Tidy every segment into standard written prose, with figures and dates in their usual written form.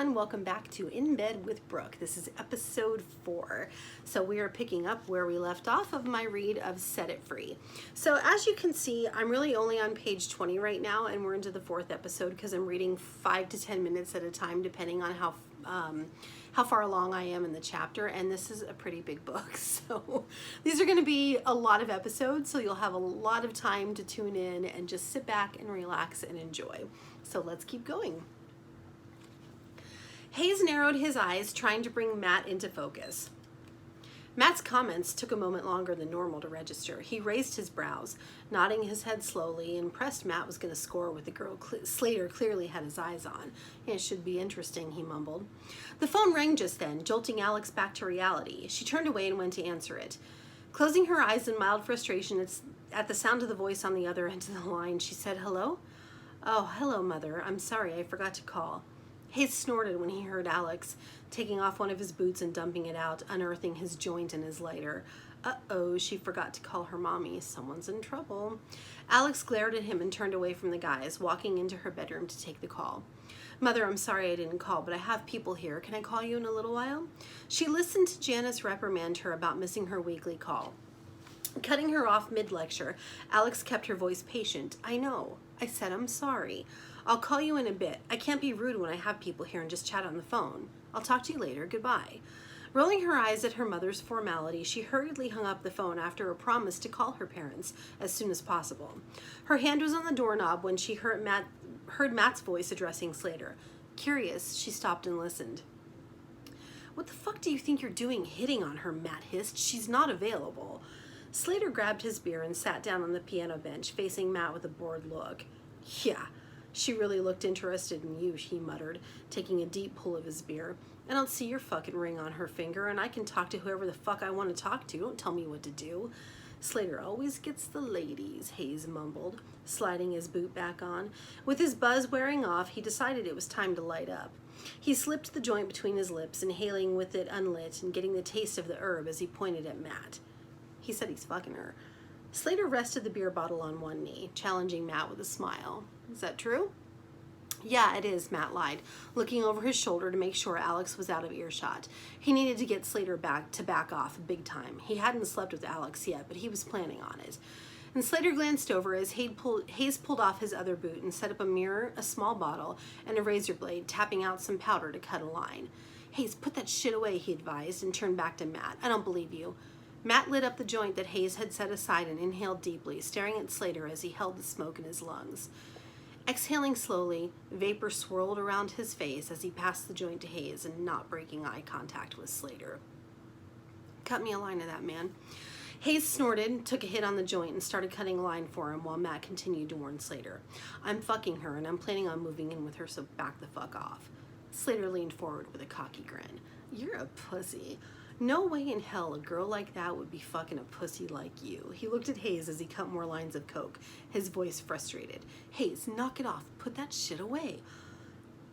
everyone, welcome back to In Bed with Brooke. This is episode 4. So we are picking up where we left off of my read of Set It Free. So as you can see, I'm really only on page 20 right now, and we're into the 4th episode because I'm reading 5 to 10 minutes at a time depending on how far along I am in the chapter, and this is a pretty big book. So these are going to be a lot of episodes, so you'll have a lot of time to tune in and just sit back and relax and enjoy. So let's keep going. Hayes narrowed his eyes, trying to bring Matt into focus. Matt's comments took a moment longer than normal to register. He raised his brows, nodding his head slowly, impressed Matt was going to score with the girl Slater clearly had his eyes on. It should be interesting, he mumbled. The phone rang just then, jolting Alex back to reality. She turned away and went to answer it. Closing her eyes in mild frustration at the sound of the voice on the other end of the line, she said, "Hello?" "Oh, hello, Mother. I'm sorry, I forgot to call." Hayes snorted when he heard Alex, taking off one of his boots and dumping it out, unearthing his joint in his lighter. Uh-oh, she forgot to call her mommy. Someone's in trouble. Alex glared at him and turned away from the guys, walking into her bedroom to take the call. "Mother, I'm sorry I didn't call, but I have people here. Can I call you in a little while?" She listened to Janice reprimand her about missing her weekly call. Cutting her off mid-lecture, Alex kept her voice patient. "I know. I said I'm sorry. I'll call you in a bit. I can't be rude when I have people here and just chat on the phone. I'll talk to you later. Goodbye." Rolling her eyes at her mother's formality, she hurriedly hung up the phone after a promise to call her parents as soon as possible. Her hand was on the doorknob when she heard Matt's voice addressing Slater. Curious, she stopped and listened. "What the fuck do you think you're doing hitting on her?" Matt hissed. "She's not available." Slater grabbed his beer and sat down on the piano bench, facing Matt with a bored look. "Yeah, she really looked interested in you," he muttered, taking a deep pull of his beer. "I don't see your fucking ring on her finger, and I can talk to whoever the fuck I want to talk to. Don't tell me what to do." "Slater always gets the ladies," Hayes mumbled, sliding his boot back on. With his buzz wearing off, he decided it was time to light up. He slipped the joint between his lips, inhaling with it unlit and getting the taste of the herb as he pointed at Matt. He said he's fucking her. Slater rested the beer bottle on one knee, challenging Matt with a smile. "Is that true?" "Yeah, it is," Matt lied, looking over his shoulder to make sure Alex was out of earshot. He needed to get Slater back off big time. He hadn't slept with Alex yet, but he was planning on it. And Slater glanced over as Hayes pulled off his other boot and set up a mirror, a small bottle, and a razor blade, tapping out some powder to cut a line. "Hayes, put that shit away," he advised, and turned back to Matt. "I don't believe you." Matt lit up the joint that Hayes had set aside and inhaled deeply, staring at Slater as he held the smoke in his lungs. Exhaling slowly, vapor swirled around his face as he passed the joint to Hayes and not breaking eye contact with Slater. "Cut me a line of that, man." Hayes snorted, took a hit on the joint, and started cutting a line for him while Matt continued to warn Slater. "I'm fucking her, and I'm planning on moving in with her, so back the fuck off." Slater leaned forward with a cocky grin. "You're a pussy. No way in hell a girl like that would be fucking a pussy like you." He looked at Hayes as he cut more lines of coke, his voice frustrated. "Hayes, knock it off. Put that shit away."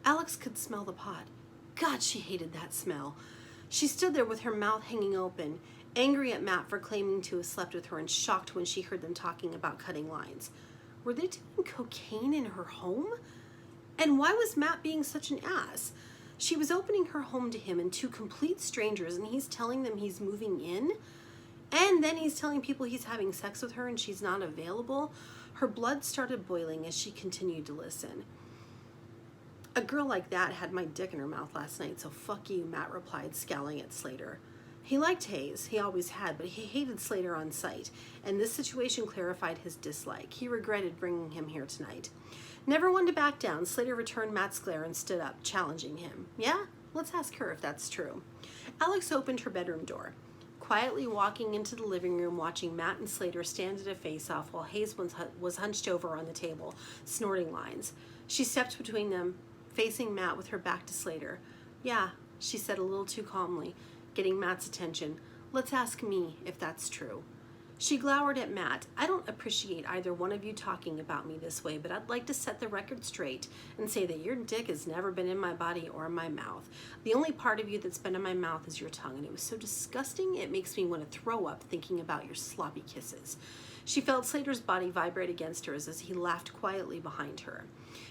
Alex could smell the pot. God, she hated that smell. She stood there with her mouth hanging open, angry at Matt for claiming to have slept with her and shocked when she heard them talking about cutting lines. Were they doing cocaine in her home? And why was Matt being such an ass? She was opening her home to him and two complete strangers, and he's telling them he's moving in? And then he's telling people he's having sex with her and she's not available? Her blood started boiling as she continued to listen. "A girl like that had my dick in her mouth last night, so fuck you," Matt replied, scowling at Slater. He liked Hayes, he always had, but he hated Slater on sight, and this situation clarified his dislike. He regretted bringing him here tonight. Never one to back down, Slater returned Matt's glare and stood up, challenging him. "Yeah? Let's ask her if that's true." Alex opened her bedroom door, quietly walking into the living room, watching Matt and Slater stand at a face-off while Hayes was hunched over on the table, snorting lines. She stepped between them, facing Matt with her back to Slater. "Yeah," she said a little too calmly, getting Matt's attention. "Let's ask me if that's true." She glowered at Matt. "I don't appreciate either one of you talking about me this way, but I'd like to set the record straight and say that your dick has never been in my body or my mouth. The only part of you that's been in my mouth is your tongue, and it was so disgusting it makes me want to throw up thinking about your sloppy kisses." She felt Slater's body vibrate against hers as he laughed quietly behind her.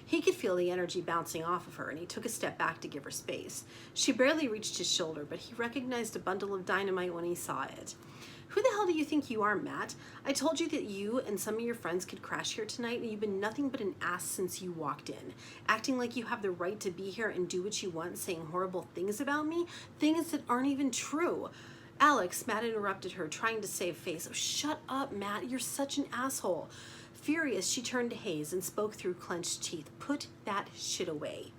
He could feel the energy bouncing off of her, and he took a step back to give her space. She barely reached his shoulder, but he recognized a bundle of dynamite when he saw it. Who the hell do you think you are, Matt? I told you that you and some of your friends could crash here tonight, and you've been nothing but an ass since you walked in. Acting like you have the right to be here and do what you want, saying horrible things about me, things that aren't even true. Alex, Matt interrupted her, trying to save face. Oh, shut up, Matt. You're such an asshole. Furious, she turned to Hayes and spoke through clenched teeth. Put that shit away.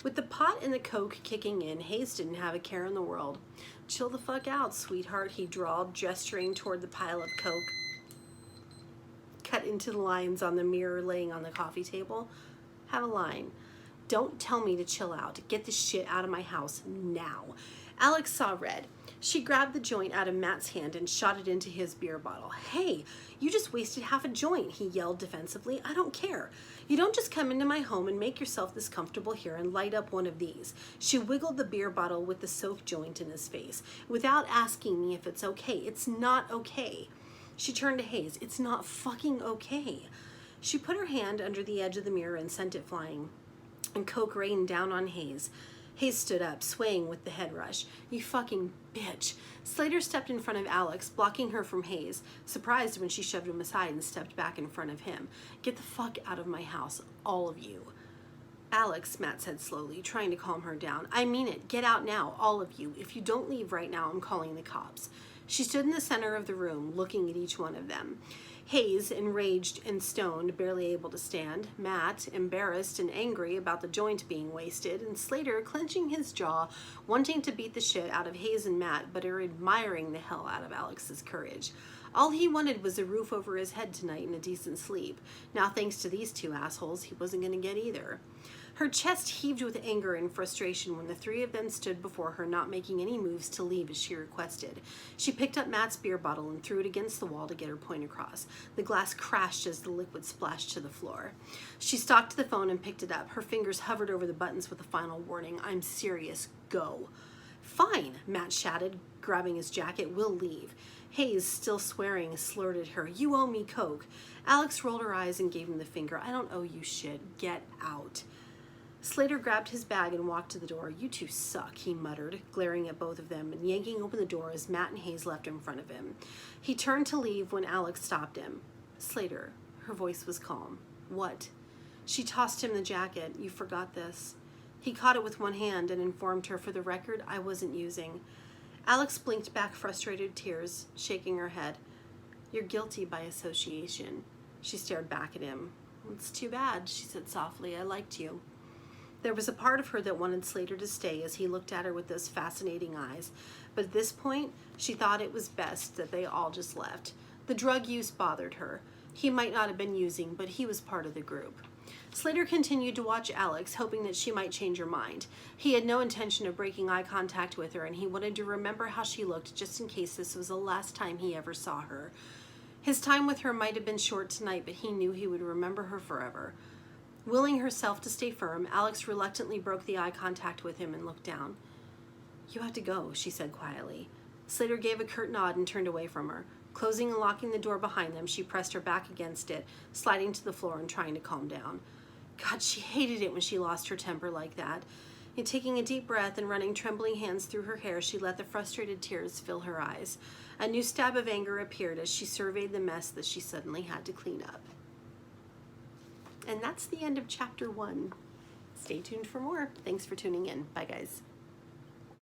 With the pot and the coke kicking in, Hayes didn't have a care in the world. Chill the fuck out, sweetheart, he drawled, gesturing toward the pile of coke cut into the lines on the mirror laying on the coffee table. Have a line. Don't tell me to chill out. Get the shit out of my house now. Alex saw red. She grabbed the joint out of Matt's hand and shot it into his beer bottle. Hey, you just wasted half a joint, he yelled defensively. I don't care. You don't just come into my home and make yourself this comfortable here and light up one of these. She wiggled the beer bottle with the soaked joint in his face. Without asking me if it's okay. It's not okay. She turned to Hayes. It's not fucking okay. She put her hand under the edge of the mirror and sent it flying, and coke rained down on Hayes. Hayes stood up, swaying with the head rush. You fucking bitch. Slater stepped in front of Alex, blocking her from Hayes, surprised when she shoved him aside and stepped back in front of him. Get the fuck out of my house, all of you. Alex, Matt said slowly, trying to calm her down. I mean it. Get out now, all of you. If you don't leave right now, I'm calling the cops. She stood in the center of the room, looking at each one of them. Hayes, enraged and stoned, barely able to stand. Matt, embarrassed and angry about the joint being wasted. And Slater, clenching his jaw, wanting to beat the shit out of Hayes and Matt, but admiring the hell out of Alex's courage. All he wanted was a roof over his head tonight and a decent sleep. Now, thanks to these two assholes, he wasn't going to get either. Her chest heaved with anger and frustration when the three of them stood before her, not making any moves to leave as she requested. She picked up Matt's beer bottle and threw it against the wall to get her point across. The glass crashed as the liquid splashed to the floor. She stalked to the phone and picked it up. Her fingers hovered over the buttons with a final warning. I'm serious. Go. Fine, Matt shouted, grabbing his jacket. We'll leave. Hayes, still swearing, slurred at her. You owe me coke. Alex rolled her eyes and gave him the finger. I don't owe you shit. Get out. Slater grabbed his bag and walked to the door. You two suck, he muttered, glaring at both of them and yanking open the door as Matt and Hayes left in front of him. He turned to leave when Alex stopped him. Slater, her voice was calm. What? She tossed him the jacket. You forgot this. He caught it with one hand and informed her, for the record, I wasn't using. Alex blinked back frustrated tears, shaking her head. You're guilty by association. She stared back at him. It's too bad, she said softly. I liked you. There was a part of her that wanted Slater to stay as he looked at her with those fascinating eyes, but at this point, she thought it was best that they all just left. The drug use bothered her. He might not have been using, but he was part of the group. Slater continued to watch Alex, hoping that she might change her mind. He had no intention of breaking eye contact with her, and he wanted to remember how she looked just in case this was the last time he ever saw her. His time with her might have been short tonight, but he knew he would remember her forever. Willing herself to stay firm, Alex reluctantly broke the eye contact with him and looked down. You have to go, she said quietly. Slater gave a curt nod and turned away from her. Closing and locking the door behind them, she pressed her back against it, sliding to the floor and trying to calm down. God, she hated it when she lost her temper like that. And taking a deep breath and running trembling hands through her hair, she let the frustrated tears fill her eyes. A new stab of anger appeared as she surveyed the mess that she suddenly had to clean up. And that's the end of chapter 1. Stay tuned for more. Thanks for tuning in. Bye, guys.